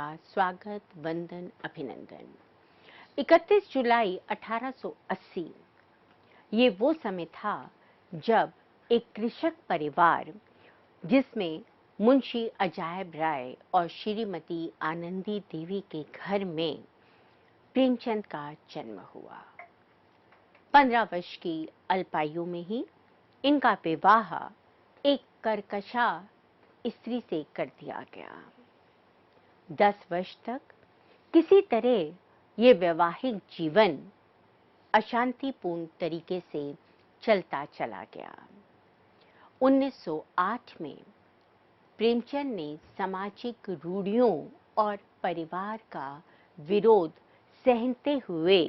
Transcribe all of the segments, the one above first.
का स्वागत, वंदन, अभिनंदन। 31 जुलाई 1880 ये वो समय था जब एक कृषक परिवार, जिसमें मुंशी अजायब राय और श्रीमती आनंदी देवी के घर में प्रेमचंद का जन्म हुआ। 15 वर्ष की अल्पायु में ही इनका विवाह एक कर्कशा स्त्री से कर दिया गया। 10 वर्ष तक किसी तरह ये वैवाहिक जीवन अशांतिपूर्ण तरीके से चलता चला गया। 1908 में प्रेमचंद ने सामाजिक रूढ़ियों और परिवार का विरोध सहते हुए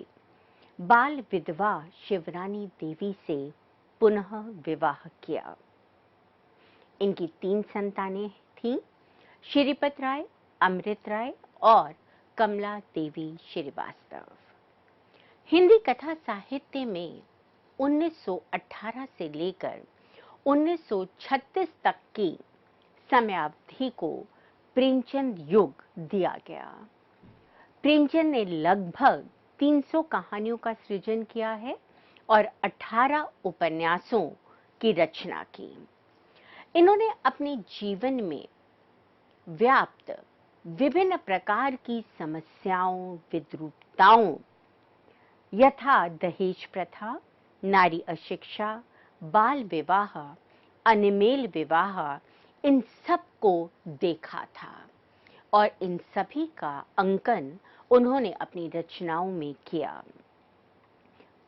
बाल विधवा शिवरानी देवी से पुनः विवाह किया। इनकी 3 संतानें थीं, श्रीपत राय, अमृत राय और कमला देवी श्रीवास्तव। हिंदी कथा साहित्य में 1918 से लेकर 1936 तक की समयावधि को प्रेमचंद युग दिया गया। प्रेमचंद ने लगभग 300 कहानियों का सृजन किया है और 18 उपन्यासों की रचना की। इन्होंने अपने जीवन में व्याप्त विभिन्न प्रकार की समस्याओं, विद्रूपताओं यथा दहेज प्रथा, नारी अशिक्षा, बाल विवाह, अनिमेल विवाह, इन सब को देखा था और इन सभी का अंकन उन्होंने अपनी रचनाओं में किया।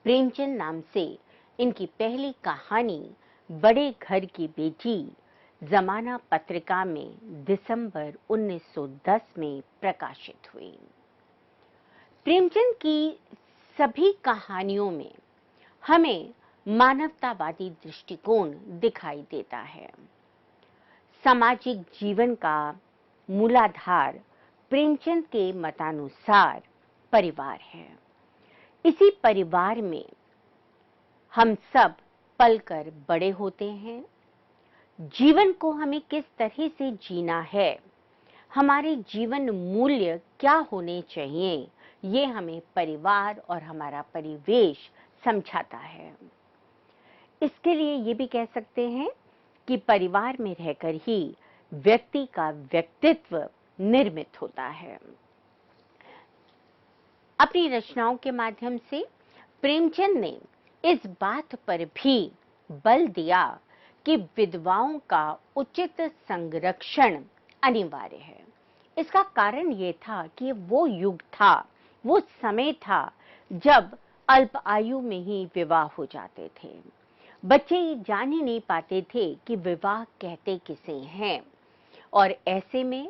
प्रेमचंद नाम से इनकी पहली कहानी बड़े घर की बेटी जमाना पत्रिका में दिसंबर 1910 में प्रकाशित हुई। प्रेमचंद की सभी कहानियों में हमें मानवतावादी दृष्टिकोण दिखाई देता है। सामाजिक जीवन का मूलाधार प्रेमचंद के मतानुसार परिवार है। इसी परिवार में हम सब पलकर बड़े होते हैं। जीवन को हमें किस तरह से जीना है, हमारे जीवन मूल्य क्या होने चाहिए, ये हमें परिवार और हमारा परिवेश समझाता है। इसके लिए ये भी कह सकते हैं कि परिवार में रहकर ही व्यक्ति का व्यक्तित्व निर्मित होता है। अपनी रचनाओं के माध्यम से प्रेमचंद ने इस बात पर भी बल दिया कि विधवाओं का उचित संरक्षण अनिवार्य है। इसका कारण ये था कि वो युग था, वो समय था जब अल्प आयु में ही विवाह हो जाते थे। बच्चे जान ही नहीं पाते थे कि विवाह कहते किसे हैं और ऐसे में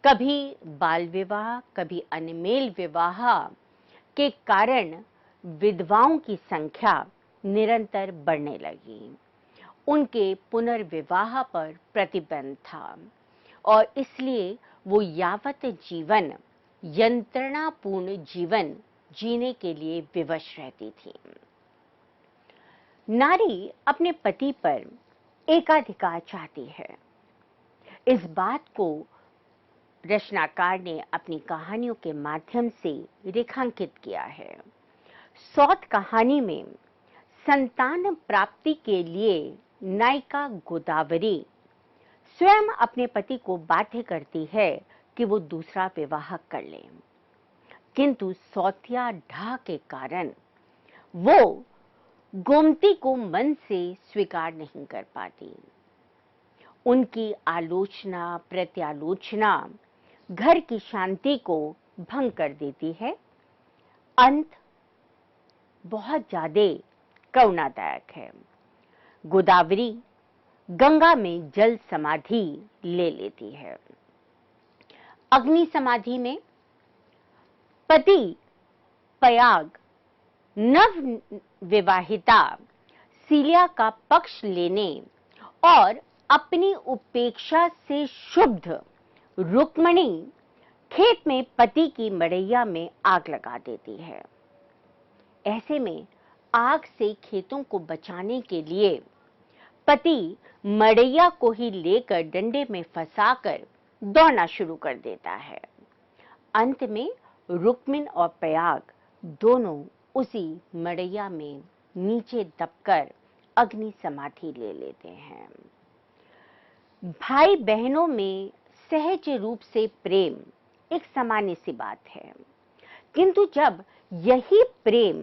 कभी बाल विवाह, कभी अनिमेल विवाह के कारण विधवाओं की संख्या निरंतर बढ़ने लगी। उनके पुनर्विवाह पर प्रतिबंध था और इसलिए वो यावत जीवन यंत्रणापूर्ण जीवन जीने के लिए विवश रहती थी। नारी अपने पति पर एकाधिकार चाहती है। इस बात को रचनाकार ने अपनी कहानियों के माध्यम से रेखांकित किया है। सौत कहानी में संतान प्राप्ति के लिए नायिका गोदावरी स्वयं अपने पति को बाध्य करती है कि वो दूसरा विवाह कर ले, किंतु सौतिया ढाह के कारण वो गोमती को मन से स्वीकार नहीं कर पाती। उनकी आलोचना प्रत्यालोचना घर की शांति को भंग कर देती है। अंत बहुत ज्यादा करुणादायक है। गोदावरी गंगा में जल समाधि ले लेती है। अग्नि समाधि में पति पयाग नव विवाहिता सीलिया का पक्ष लेने और अपनी उपेक्षा से शुद्ध रुक्मणी खेत में पति की मड़ैया में आग लगा देती है। ऐसे में आग से खेतों को बचाने के लिए पति मड़ैया को ही लेकर डंडे में फंसाकर दौड़ना शुरू कर देता है। अंत में रुक्मिन और प्रयाग दोनों उसी मड़ैया में नीचे दबकर अग्नि समाधि ले लेते हैं। भाई बहनों में सहज रूप से प्रेम एक सामान्य सी बात है, किंतु जब यही प्रेम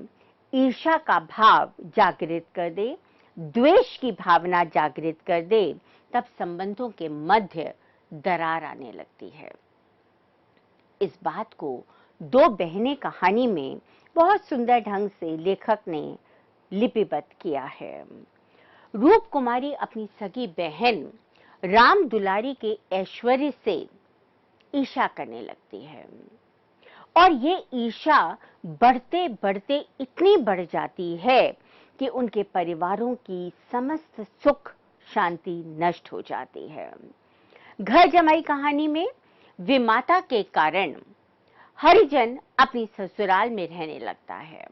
ईर्ष्या का भाव जागृत कर दे, द्वेष की भावना जागृत कर दे, तब संबंधों के मध्य दरार आने लगती है। इस बात को दो बहनें कहानी में बहुत सुंदर ढंग से लेखक ने लिपिबद्ध किया है। रूप कुमारी अपनी सगी बहन राम दुलारी के ऐश्वर्य से ईर्ष्या करने लगती है और ये ईर्ष्या बढ़ते बढ़ते इतनी बढ़ जाती है कि उनके परिवारों की समस्त सुख शांति नष्ट हो जाती है। घर जमाई कहानी में विमाता के कारण हरिजन अपनी ससुराल में रहने लगता है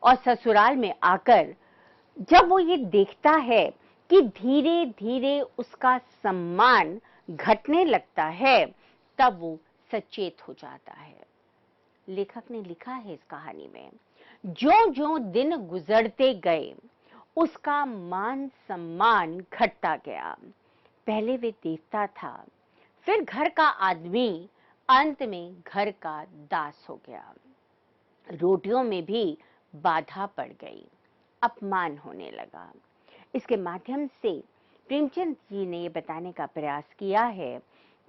और ससुराल में आकर जब वो ये देखता है कि धीरे धीरे उसका सम्मान घटने लगता है, तब वो सचेत हो जाता है। लेखक ने लिखा है इस कहानी में, जो जो दिन गुजरते गए उसका मान सम्मान घटता गया। पहले वे देवता था, फिर घर का आदमी, अंत में घर का दास हो गया। रोटियों में भी बाधा पड़ गई, अपमान होने लगा। इसके माध्यम से प्रेमचंद जी ने ये बताने का प्रयास किया है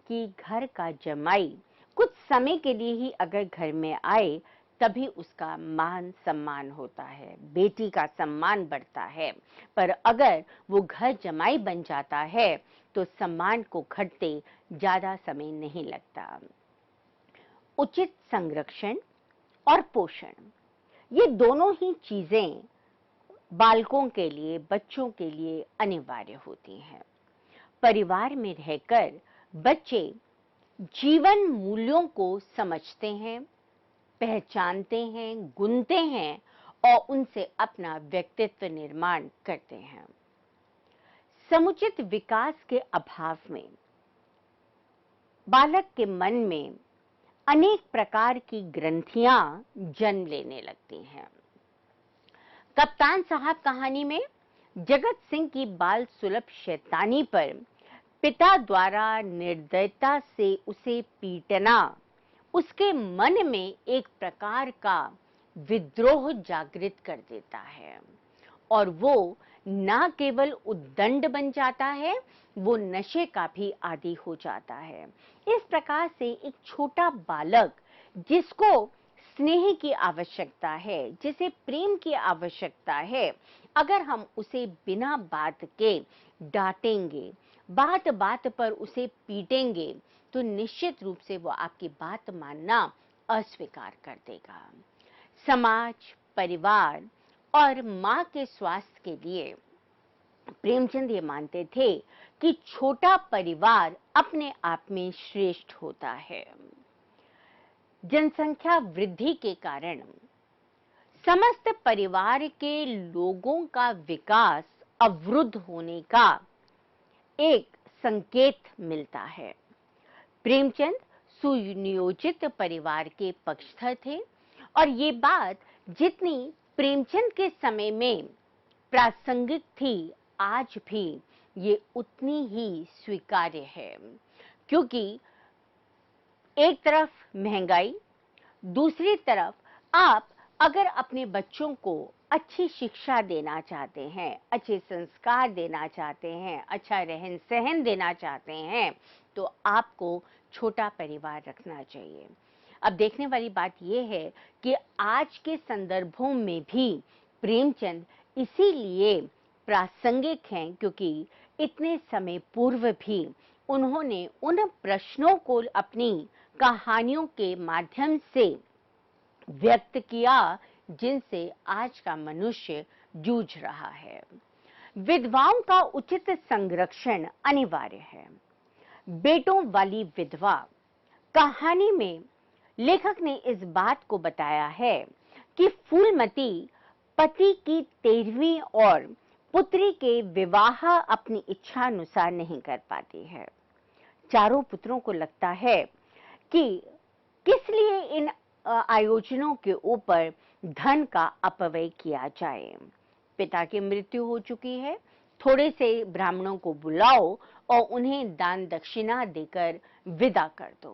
कि घर का जमाई कुछ समय के लिए ही अगर घर में आए तभी उसका मान सम्मान होता है, बेटी का सम्मान बढ़ता है, पर अगर वो घर जमाई बन जाता है तो सम्मान को घटते ज्यादा समय नहीं लगता। उचित संरक्षण और पोषण, ये दोनों ही चीजें बालकों के लिए, बच्चों के लिए अनिवार्य होती हैं। परिवार में रहकर बच्चे जीवन मूल्यों को समझते हैं, पहचानते हैं, गुनते हैं और उनसे अपना व्यक्तित्व निर्माण करते हैं। समुचित विकास के अभाव में बालक के मन में अनेक प्रकार की ग्रंथियां जन्म लेने लगती हैं। कप्तान साहब कहानी में जगत सिंह की बाल सुलभ शैतानी पर पिता द्वारा निर्दयता से उसे पीटना उसके मन में एक प्रकार का विद्रोह जागृत कर देता है और वो न केवल उद्दंड बन जाता है, वो नशे का भी आदी हो जाता है। इस प्रकार से एक छोटा बालक जिसको स्नेह की आवश्यकता है, जिसे प्रेम की आवश्यकता है, अगर हम उसे बिना बात के डांटेंगे, बात बात पर उसे पीटेंगे, तो निश्चित रूप से वो आपकी बात मानना अस्वीकार कर देगा। समाज, परिवार और मां के स्वास्थ्य के लिए प्रेमचंद ये मानते थे कि छोटा परिवार अपने आप में श्रेष्ठ होता है। जनसंख्या वृद्धि के कारण समस्त परिवार के लोगों का विकास अवरुद्ध होने का एक संकेत मिलता है। प्रेमचंद सुनियोजित परिवार के पक्षधर थे और ये बात जितनी प्रेमचंद के समय में प्रासंगिक थी, आज भी ये उतनी ही स्वीकार्य है, क्योंकि एक तरफ महंगाई, दूसरी तरफ आप अगर अपने बच्चों को अच्छी शिक्षा देना चाहते हैं, अच्छे संस्कार देना चाहते हैं, अच्छा रहन सहन देना चाहते हैं, तो आपको छोटा परिवार रखना चाहिए। अब देखने वाली बात यह है कि आज के संदर्भों में भी प्रेमचंद इसीलिए प्रासंगिक हैं क्योंकि इतने समय पूर्व भी उन्होंने उन प्रश्नों को अपनी कहानियों के माध्यम से व्यक्त किया जिनसे आज का मनुष्य जूझ रहा है। विधवाओं का उचित संरक्षण अनिवार्य है। बेटों वाली विधवा कहानी में लेखक ने इस बात को बताया है कि फूलमती पति की 13वीं और पुत्री के विवाह अपनी इच्छा अनुसार नहीं कर पाती है। चारों पुत्रों को लगता है कि किस लिए इन आयोजनों के ऊपर धन का अपव्यय किया जाए? पिता की मृत्यु हो चुकी है, थोड़े से ब्राह्मणों को बुलाओ और उन्हें दान दक्षिणा देकर विदा कर दो।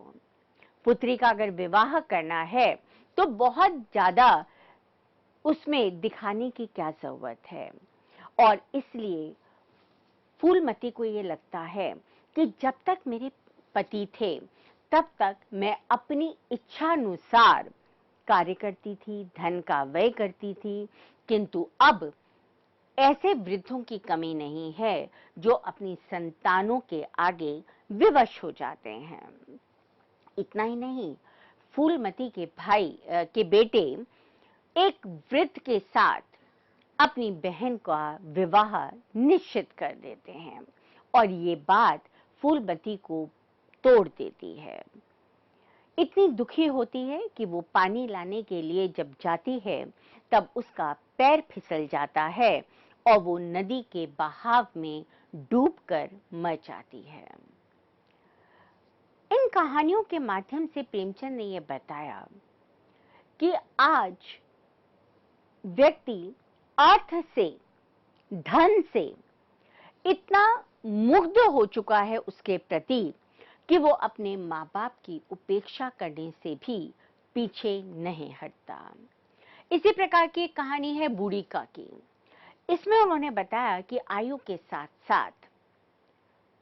पुत्री का अगर विवाह करना है तो बहुत ज्यादा उसमें दिखाने की क्या जरूरत है? और इसलिए फूलमती को ये लगता है कि जब तक मेरे पति थे तब तक मैं अपनी इच्छानुसार कार्य करती थी, धन का व्यय करती थी, किंतु अब ऐसे वृद्धों की कमी नहीं है जो अपनी संतानों के आगे विवश हो जाते हैं। इतना ही नहीं, फूलमती के के बेटे एक वृद्ध के साथ अपनी बहन का विवाह निश्चित कर देते हैं और ये बात फूलमती को तोड़ देती है। इतनी दुखी होती है कि वो पानी लाने के लिए जब जाती है तब उसका पैर फिसल जाता है और वो नदी के बहाव में डूबकर मर जाती है। इन कहानियों के माध्यम से प्रेमचंद ने यह बताया कि आज व्यक्ति अर्थ से, धन से इतना मुग्ध हो चुका है उसके प्रति कि वो अपने माँ बाप की उपेक्षा करने से भी पीछे नहीं हटता। इसी प्रकार की एक कहानी है बूढ़ी का की। इसमें उन्होंने बताया कि आयु के साथ साथ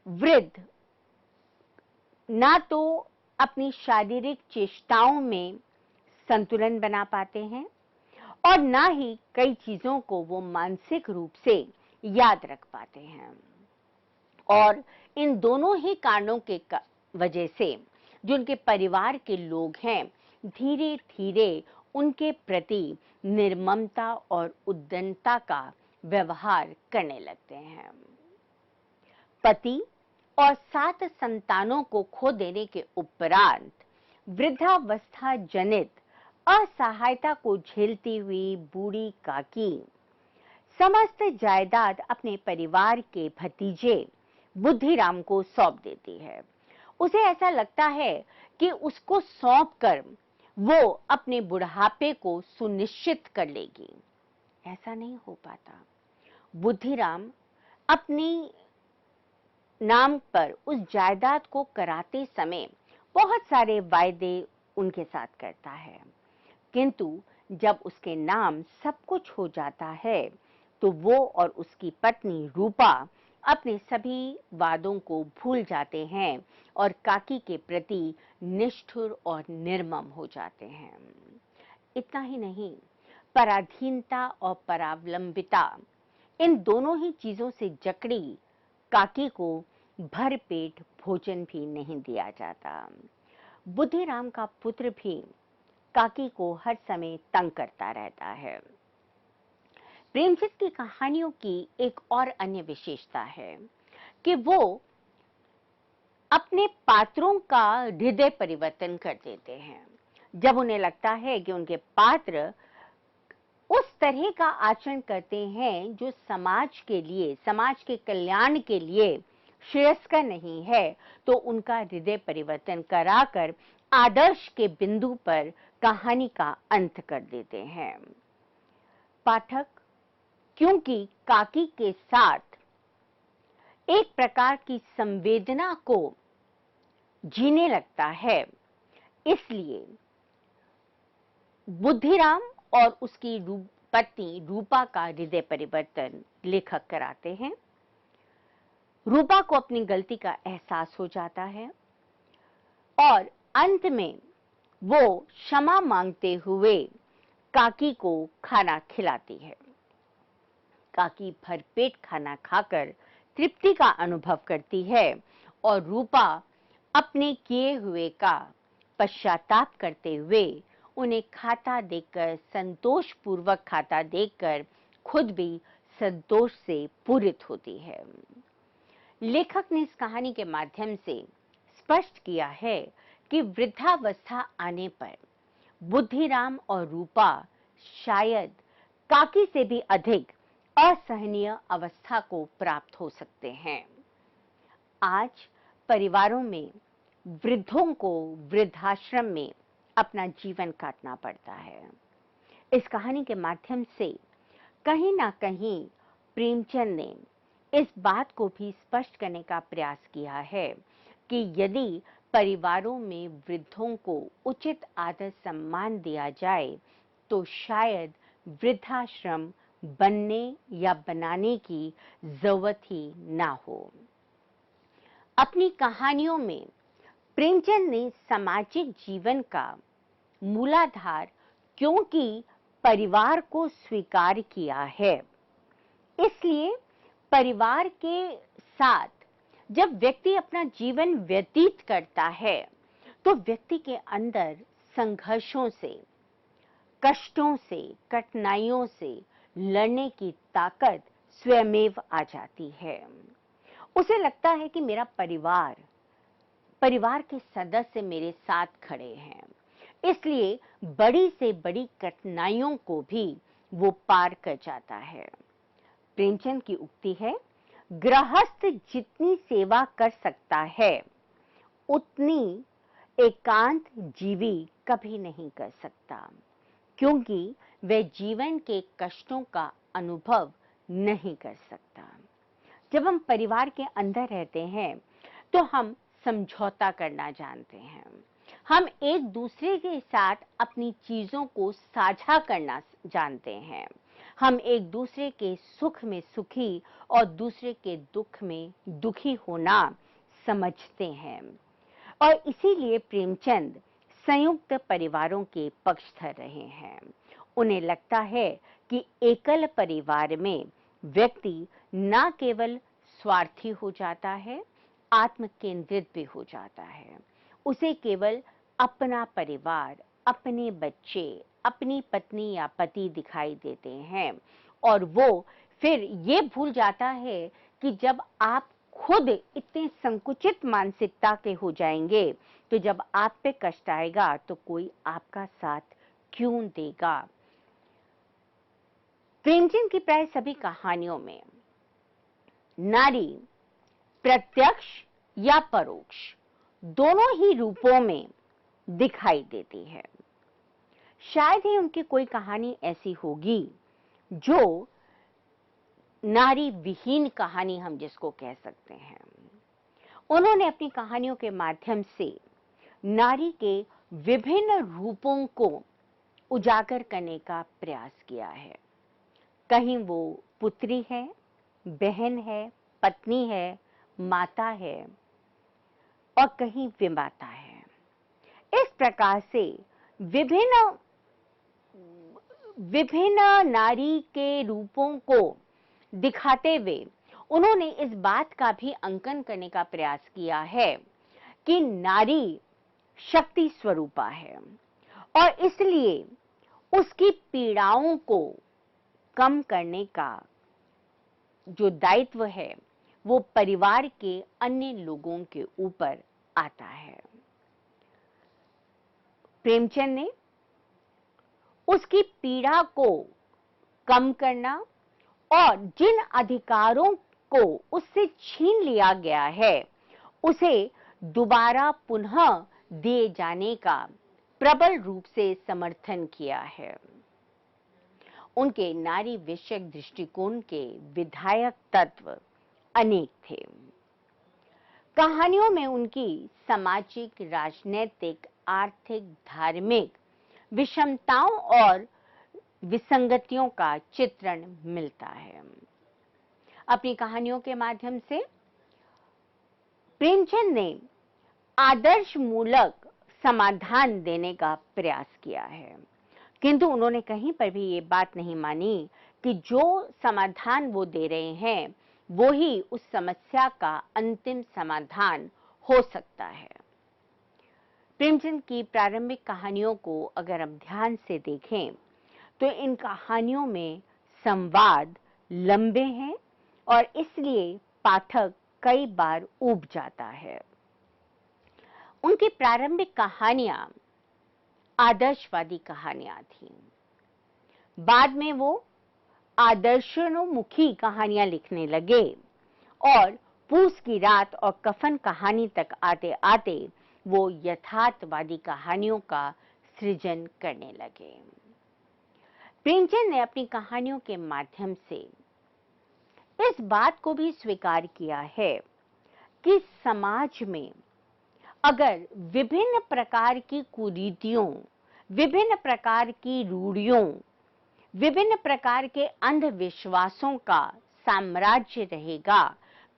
वृद्ध ना तो अपनी शारीरिक चेष्टाओं में संतुलन बना पाते हैं और ना ही कई चीजों को वो मानसिक रूप से याद रख पाते हैं। और इन दोनों ही कारणों के वजह से जो उनके परिवार के लोग हैं धीरे धीरे उनके प्रति निर्ममता और उद्दंडता का व्यवहार करने लगते हैं। पति और 7 संतानों को खो देने के उपरांत वृद्धावस्था जनित असहायता को झेलती हुई बूढ़ी काकी समस्त जायदाद अपने परिवार के भतीजे बुद्धिराम को सौंप देती है। उसे ऐसा लगता है कि उसको सौंपकर वो अपने बुढ़ापे को सुनिश्चित कर लेगी। ऐसा नहीं हो पाता। बुद्धिराम अपनी नाम पर उस जायदाद को कराते समय बहुत सारे वायदे उनके साथ करता है, किंतु जब उसके नाम सब कुछ हो जाता है तो वो और उसकी पत्नी रूपा अपने सभी वादों को भूल जाते हैं और काकी के प्रति निष्ठुर और निर्मम हो जाते हैं। इतना ही नहीं, पराधीनता और परावलंबिता इन दोनों ही चीजों से जकड़ी काकी को भरपेट भोजन भी नहीं दिया जाता। बुद्धिराम का पुत्र भी काकी को हर समय तंग करता रहता है। प्रेमचंद की कहानियों की एक और अन्य विशेषता है कि वो अपने पात्रों का हृदय परिवर्तन कर देते हैं। जब उन्हें लगता है कि उनके पात्र उस तरह का आचरण करते हैं जो समाज के लिए, समाज के कल्याण के लिए श्रेयस्कर नहीं है, तो उनका हृदय परिवर्तन कराकर आदर्श के बिंदु पर कहानी का अंत कर देते हैं। पाठक क्योंकि काकी के साथ एक प्रकार की संवेदना को जीने लगता है, इसलिए बुद्धिराम और उसकी पत्नी रूपा का हृदय परिवर्तन लेखक कराते हैं। रूपा को अपनी गलती का एहसास हो जाता है और अंत में वो क्षमा मांगते हुए काकी को खाना खिलाती है। काकी भरपेट खाना खाकर तृप्ति का अनुभव करती है और रूपा अपने किए हुए का पश्चाताप करते हुए उन्हें खाता देखकर, संतोष पूर्वक खाता देखकर खुद भी संतोष से पूरित होती है। लेखक ने इस कहानी के माध्यम से स्पष्ट किया है कि वृद्धावस्था आने पर बुद्धिराम और रूपा शायद काकी से भी अधिक असहनीय अवस्था को प्राप्त हो सकते हैं। आज परिवारों में वृद्धों को वृद्धाश्रम में अपना जीवन काटना पड़ता है। इस कहानी के माध्यम से कहीं ना कहीं प्रेमचंद ने इस बात को भी स्पष्ट करने का प्रयास किया है कि यदि परिवारों में वृद्धों को उचित आदर सम्मान दिया जाए तो शायद वृद्धाश्रम बनने या बनाने की जरूरत ही ना हो। अपनी कहानियों में प्रेमचंद ने सामाजिक जीवन का मूलाधार क्योंकि परिवार को स्वीकार किया है, इसलिए परिवार के साथ जब व्यक्ति अपना जीवन व्यतीत करता है तो व्यक्ति के अंदर संघर्षों से, कष्टों से, कठिनाइयों से लड़ने की ताकत स्वयमेव आ जाती है। उसे लगता है कि मेरा परिवार के सदस्य मेरे साथ खड़े हैं, इसलिए बड़ी से बड़ी कठिनाइयों को भी वो पार कर जाता है। प्रेमचंद की उक्ति है, गृहस्थ जितनी सेवा कर सकता है उतनी एकांत जीवी कभी नहीं कर सकता, क्योंकि वह जीवन के कष्टों का अनुभव नहीं कर सकता। जब हम परिवार के अंदर रहते हैं तो हम समझौता करना जानते हैं, हम एक दूसरे के साथ अपनी चीजों को साझा करना जानते हैं, हम एक दूसरे के सुख में सुखी और दूसरे के दुख में दुखी होना समझते हैं। और इसीलिए प्रेमचंद संयुक्त परिवारों के पक्षधर रहे हैं। उन्हें लगता है कि एकल परिवार में व्यक्ति न केवल स्वार्थी हो जाता है, आत्म केंद्रित भी हो जाता है। उसे केवल अपना परिवार, अपने बच्चे, अपनी पत्नी या पति दिखाई देते हैं और वो फिर ये भूल जाता है कि जब आप खुद इतने संकुचित मानसिकता के हो जाएंगे तो जब आप पे कष्ट आएगा तो कोई आपका साथ क्यों देगा। प्रेमचंद की प्राय सभी कहानियों में नारी प्रत्यक्ष या परोक्ष दोनों ही रूपों में दिखाई देती है। शायद ही उनकी कोई कहानी ऐसी होगी जो नारी विहीन कहानी हम जिसको कह सकते हैं। उन्होंने अपनी कहानियों के माध्यम से नारी के विभिन्न रूपों को उजागर करने का प्रयास किया है। कहीं वो पुत्री है, बहन है, पत्नी है, माता है और कहीं विमाता है। इस प्रकार से विभिन्न नारी के रूपों को दिखाते हुए उन्होंने इस बात का भी अंकन करने का प्रयास किया है कि नारी शक्ति स्वरूपा है और इसलिए उसकी पीड़ाओं को कम करने का जो दायित्व है वो परिवार के अन्य लोगों के ऊपर आता है। प्रेमचंद ने उसकी पीड़ा को कम करना और जिन अधिकारों को उससे छीन लिया गया है उसे दोबारा पुनः दिए जाने का प्रबल रूप से समर्थन किया है। उनके नारी विषयक दृष्टिकोण के विधायक तत्व अनेक थे। कहानियों में उनकी सामाजिक, राजनीतिक, आर्थिक, धार्मिक विषमताओं और विसंगतियों का चित्रण मिलता है। अपनी कहानियों के माध्यम से प्रेमचंद ने आदर्शमूलक समाधान देने का प्रयास किया है, किंतु उन्होंने कहीं पर भी ये बात नहीं मानी कि जो समाधान वो दे रहे हैं वो ही उस समस्या का अंतिम समाधान हो सकता है। प्रेमचंद की प्रारंभिक कहानियों को अगर हम ध्यान से देखें तो इन कहानियों में संवाद लंबे हैं और इसलिए पाठक कई बार ऊब जाता है। उनकी प्रारंभिक कहानियां आदर्शवादी कहानियां थीं। बाद में वो आदर्शोन्मुखी कहानियां लिखने लगे और पूस की रात और कफन कहानी तक आते आते वो यथार्थवादी कहानियों का सृजन करने लगे। प्रेमचंद ने अपनी कहानियों के माध्यम से इस बात को भी स्वीकार किया है कि समाज में अगर विभिन्न प्रकार की कुरीतियों, विभिन्न प्रकार की रूढ़ियों, विभिन्न प्रकार के अंधविश्वासों का साम्राज्य रहेगा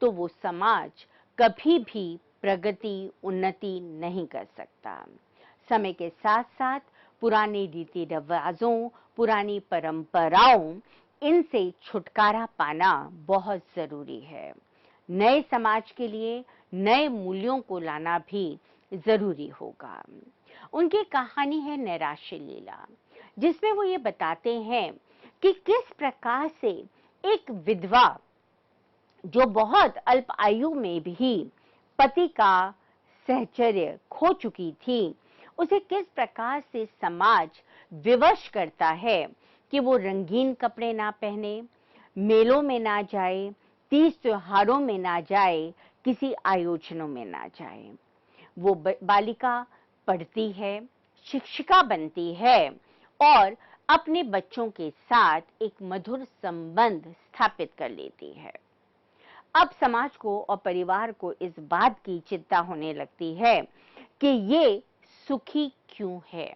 तो वो समाज कभी भी प्रगति, उन्नति नहीं कर सकता। समय के साथ साथ पुराने रीति रिवाजों, पुरानी परंपराओं, इनसे छुटकारा पाना बहुत जरूरी है। नए समाज के लिए नए मूल्यों को लाना भी जरूरी होगा। उनकी कहानी है नैराश्य लीला, जिसमें वो ये बताते हैं कि किस प्रकार से एक विधवा जो बहुत अल्प आयु में भी पति का सहचर्य खो चुकी थी, उसे किस प्रकार से समाज विवश करता है कि वो रंगीन कपड़े ना पहने, मेलों में ना जाए, तीज त्योहारों में ना जाए, किसी आयोजनों में ना जाए। वो बालिका पढ़ती है, शिक्षिका बनती है और अपने बच्चों के साथ एक मधुर संबंध स्थापित कर लेती है। अब समाज को और परिवार को इस बात की चिंता होने लगती है कि ये सुखी क्यों है।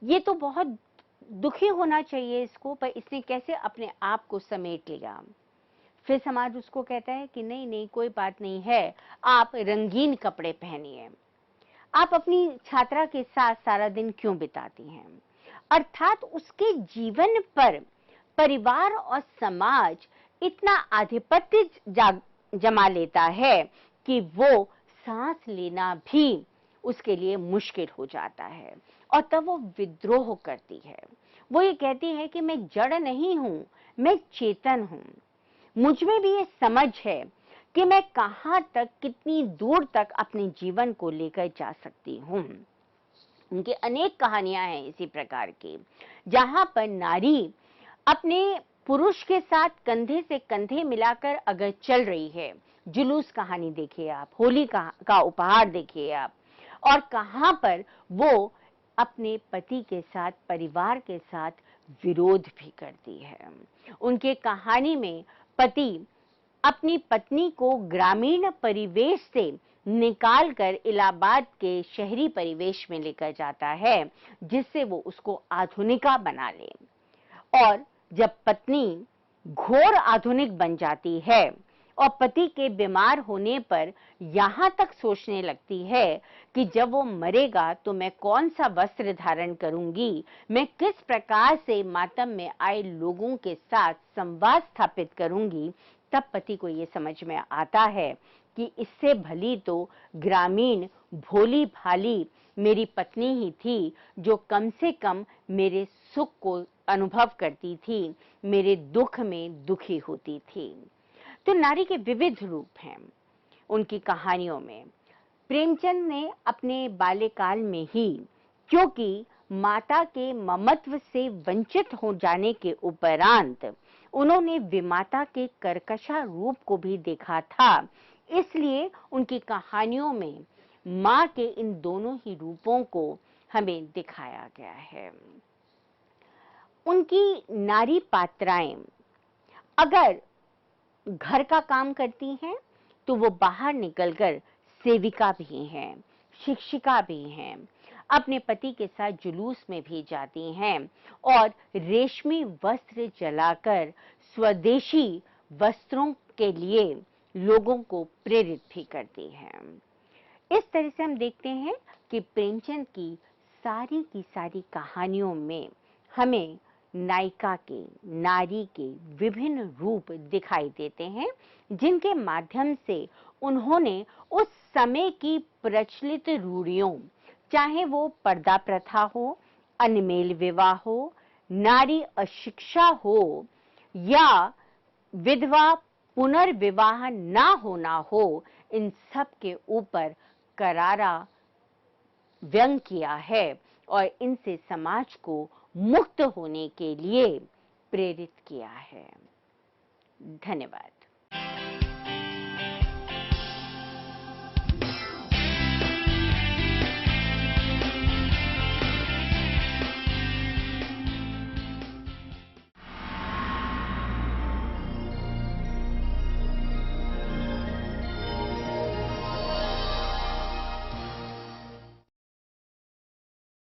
ये तो बहुत दुखी होना चाहिए इसको, पर इसने कैसे अपने आप को समेट लिया। फिर समाज उसको कहता है कि नहीं नहीं, कोई बात नहीं है, आप रंगीन कपड़े पहनिए, आप अपनी छात्रा के साथ सारा दिन क्यों बिताती हैं। अर्थात उसके जीवन पर परिवार और समाज इतना आधिपत्य जमा लेता है कि वो सांस लेना भी उसके लिए मुश्किल हो जाता है और तब वो विद्रोह करती है। वो ये कहती है कि मैं जड़ नहीं हूं, मैं चेतन हूं। मुझ में भी ये समझ है कि मैं कहां तक, कितनी दूर तक अपने जीवन को लेकर जा सकती हूं। उनकी अनेक कहानियां हैं इसी प्रकार की, जहां पर नारी अपने पुरुष के साथ कंधे से कंधे मिलाकर अगर चल रही है, जुलूस कहानी देखिए आप, होली का उपहार देखिए आप, और कहां पर वो अपने पति के साथ, परिवार के साथ विरोध भी करती है। उनके कहानी में पति अपनी पत्नी को ग्रामीण परिवेश से निकालकर इलाहाबाद के शहरी परिवेश में लेकर जाता है, जिससे वो उसको आधुनिका बना ले। और जब पत्नी घोर आधुनिक बन जाती है और पति के बीमार होने पर यहां तक सोचने लगती है कि जब वो मरेगा तो मैं कौन सा वस्त्र धारण करूंगी, मैं किस प्रकार से मातम में आए लोगों के साथ संवाद स्थापित करूंगी, तब पति को ये समझ में आता है कि इससे भली तो ग्रामीण भोली भाली मेरी पत्नी ही थी, जो कम से कम मेरे सुख को अनुभव करती थी, मेरे दुख में दुखी होती थी। तो नारी के विविध रूप हैं उनकी कहानियों में। प्रेमचंद ने अपने बाल्यकाल में ही, क्योंकि माता के ममत्व से वंचित हो जाने के उपरांत उन्होंने विमाता के कर्कशा रूप को भी देखा था, इसलिए उनकी कहानियों में मां के इन दोनों ही रूपों को हमें दिखाया गया है। उनकी नारी पात्राएं अगर घर का काम करती हैं तो वो बाहर निकलकर सेविका भी हैं, शिक्षिका भी हैं, अपने पति के साथ जुलूस में भी जाती हैं और रेशमी वस्त्र जलाकर स्वदेशी वस्त्रों के लिए लोगों को प्रेरित भी करती हैं। इस तरह से हम देखते हैं कि प्रेमचंद की सारी कहानियों में हमें नायिका के, नारी के विभिन्न रूप दिखाई देते हैं, जिनके माध्यम से उन्होंने उस समय की प्रचलित रूढ़ियों, चाहे वो पर्दा प्रथा हो, अनमेल विवाह हो, नारी अशिक्षा हो या विधवा पुनर्विवाह ना होना हो, इन सब के ऊपर करारा व्यंग किया है और इनसे समाज को मुक्त होने के लिए प्रेरित किया है। धन्यवाद।